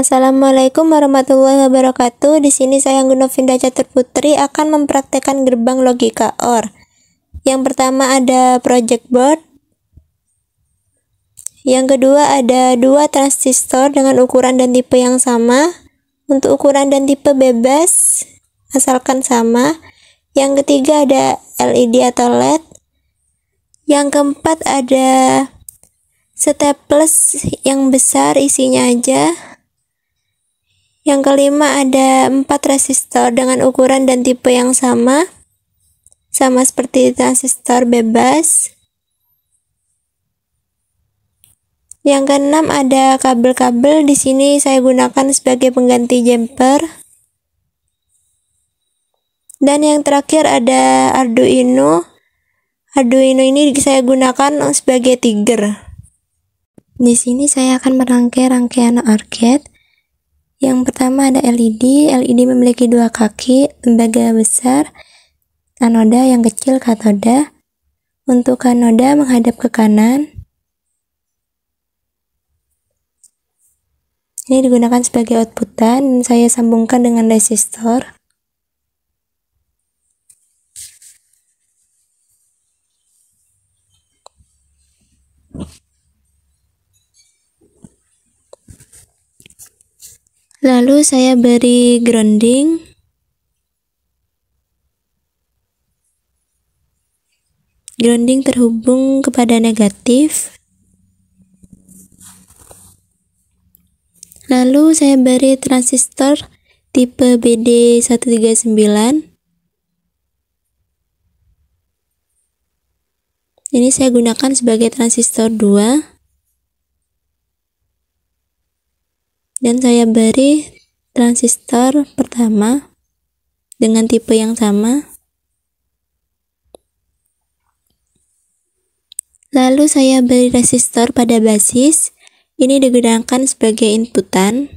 Assalamualaikum warahmatullahi wabarakatuh. Di sini saya Novinda Catur Putri akan mempraktekkan gerbang logika OR. Yang pertama ada project board. Yang kedua ada dua transistor dengan ukuran dan tipe yang sama. Untuk ukuran dan tipe bebas, asalkan sama. Yang ketiga ada LED atau LED. Yang keempat ada staples yang besar, isinya aja. Yang kelima ada 4 resistor dengan ukuran dan tipe yang sama seperti transistor bebas. Yang keenam ada kabel-kabel, di sini saya gunakan sebagai pengganti jumper. Dan yang terakhir ada Arduino. Arduino ini saya gunakan sebagai trigger. Di sini saya akan merangkai rangkaian OR gate. Yang pertama ada LED. LED memiliki dua kaki, lembaga besar, anoda, yang kecil katoda. Untuk kanoda menghadap ke kanan. Ini digunakan sebagai outputan dan saya sambungkan dengan resistor. Lalu saya beri grounding. Grounding terhubung kepada negatif. Lalu saya beri transistor tipe BD139. Ini saya gunakan sebagai transistor 2. Dan saya beri transistor pertama dengan tipe yang sama. Lalu saya beri resistor pada basis. Ini digunakan sebagai inputan.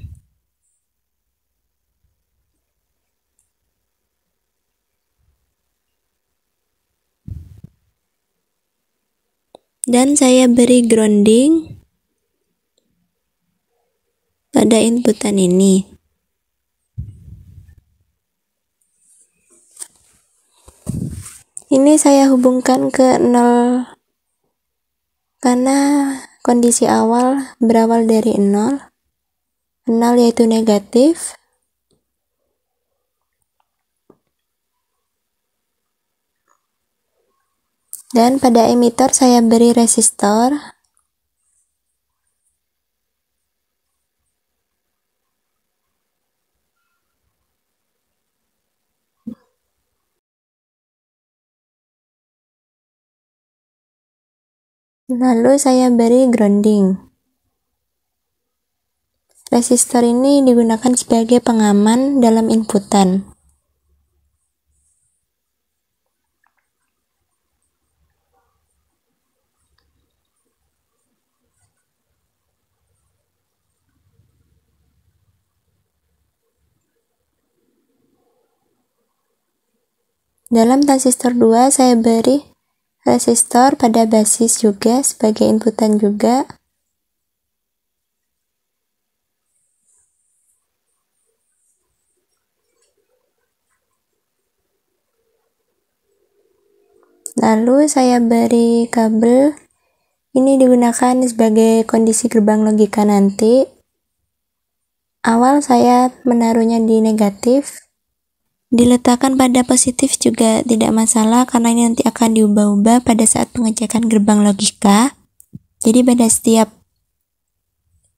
Dan saya beri grounding pada inputan ini. Ini saya hubungkan ke 0 karena kondisi awal berawal dari 0. 0 yaitu negatif. Dan pada emitor saya beri resistor. Lalu saya beri grounding. Resistor ini digunakan sebagai pengaman dalam inputan. Dalam transistor 2 saya beri resistor pada basis juga sebagai inputan juga. Lalu saya beri kabel. Ini digunakan sebagai kondisi gerbang logika nanti. Awal saya menaruhnya di negatif. Diletakkan pada positif juga tidak masalah karena ini nanti akan diubah-ubah pada saat pengecekan gerbang logika. Jadi pada setiap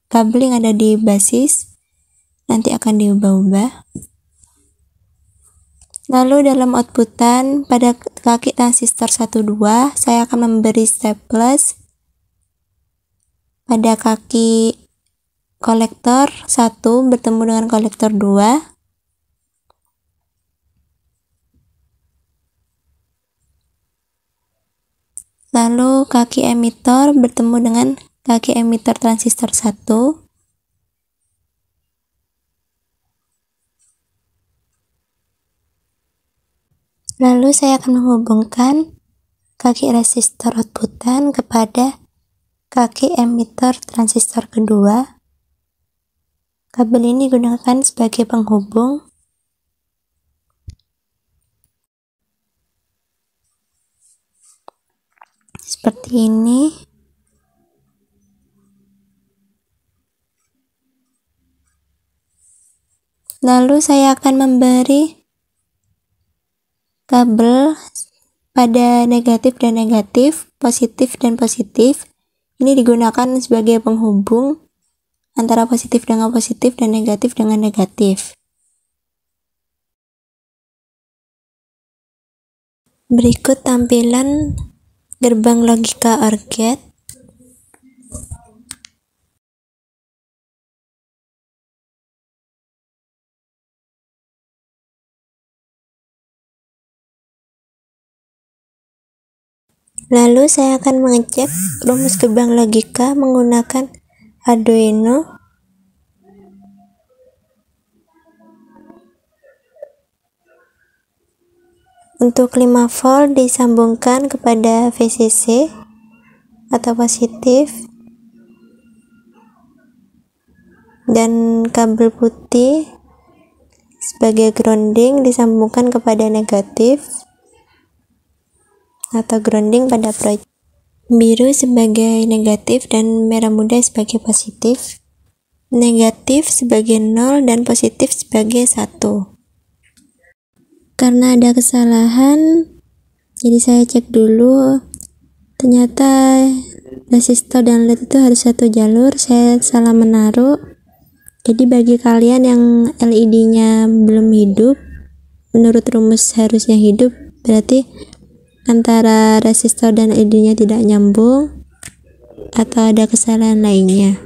kabel yang ada di basis nanti akan diubah-ubah. Lalu dalam outputan pada kaki transistor 1 2 saya akan memberi staples pada kaki kolektor 1 bertemu dengan kolektor 2. Lalu kaki emitor bertemu dengan kaki emitor transistor 1. Lalu saya akan menghubungkan kaki resistor outputan kepada kaki emitor transistor kedua. Kabel ini digunakan sebagai penghubung seperti ini. Lalu saya akan memberi kabel pada negatif dan negatif, positif dan positif. Ini digunakan sebagai penghubung antara positif dengan positif dan negatif dengan negatif. Berikut tampilan gerbang logika OR gate. Lalu saya akan mengecek rumus gerbang logika menggunakan Arduino. Untuk 5 volt disambungkan kepada VCC atau positif, dan kabel putih sebagai grounding disambungkan kepada negatif atau grounding pada proyek. Biru sebagai negatif dan merah muda sebagai positif. Negatif sebagai 0 dan positif sebagai 1. Karena ada kesalahan, jadi saya cek dulu. Ternyata resistor dan LED itu harus satu jalur, saya salah menaruh. Jadi bagi kalian yang LED-nya belum hidup, menurut rumus harusnya hidup, berarti antara resistor dan LED-nya tidak nyambung atau ada kesalahan lainnya.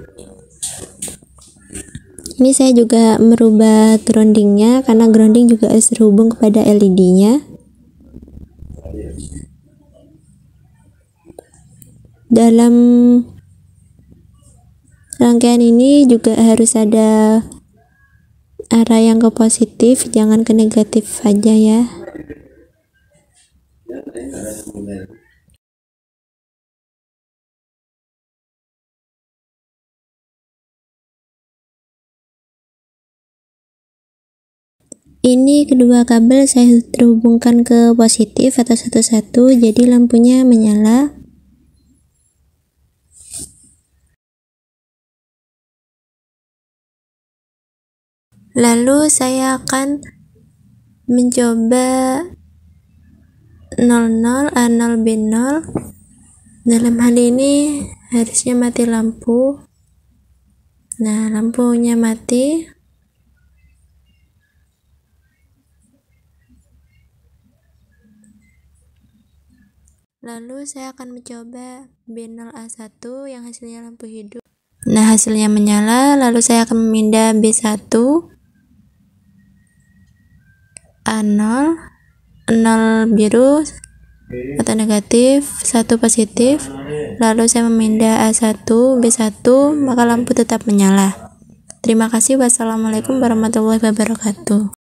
Ini saya juga merubah groundingnya karena grounding juga harus terhubung kepada LED-nya. Dalam rangkaian ini juga harus ada arah yang ke positif, jangan ke negatif aja ya. Ini kedua kabel saya terhubungkan ke positif atau satu-satu, jadi lampunya menyala. Lalu saya akan mencoba 00 A0 B0. Dalam hal ini harusnya mati lampu. Nah, lampunya mati. Lalu saya akan mencoba B0A1 yang hasilnya lampu hidup. Nah, hasilnya menyala. Lalu saya akan memindah B1 A0, 0 biru atau negatif, 1 positif. Lalu saya memindah A1 B1, maka lampu tetap menyala. Terima kasih. Wassalamualaikum warahmatullahi wabarakatuh.